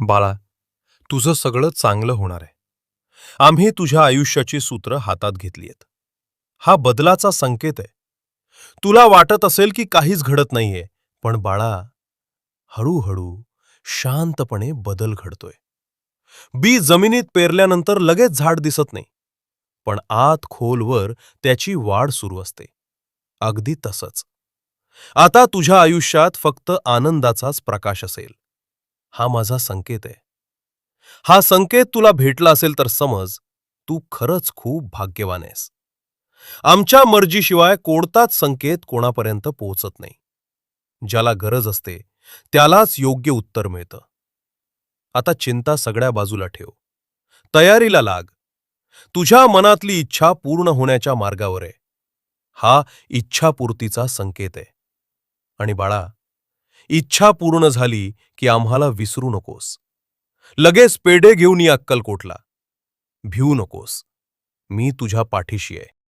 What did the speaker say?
बाळा, तुझं सगळं चांगलं होणार आहे. आम्ही तुझ्या आयुष्याची सूत्र हातात घेतलीयत. हा बदलाचा संकेत आहे. तुला वाटत असेल की काहीच घडत नाहीये, पण बाळा, हळूहळू शांतपणे बदल घडतोय. बी जमिनीत पेरल्यानंतर लगेच झाड दिसत नाही, पण आत खोलवर त्याची वाढ सुरू असते. अगदी तसंच आता तुझ्या आयुष्यात फक्त आनंदाचाच प्रकाश असेल. हा माझा संकेत आहे. हा संकेत तुला भेटला असेल तर समज, तू खरंच खूप भाग्यवान आहेस. आमच्या मर्जीशिवाय कोणताच संकेत कोणापर्यंत पोहोचत नाही. ज्याला गरज असते त्यालाच योग्य उत्तर मिळतं. आता चिंता सगळ्या बाजूला ठेव. तयारीला लाग. तुझ्या मनातली इच्छा पूर्ण होण्याच्या मार्गावर आहे. हा इच्छापूर्तीचा संकेत आहे. आणि बाळा, इच्छा पूर्ण झाली की आम्हाला विसरू नकोस. लगेच पेढे घेऊन ये अक्कलकोटला. भिवू नकोस. मी तुझ्या पाठीशी आहे.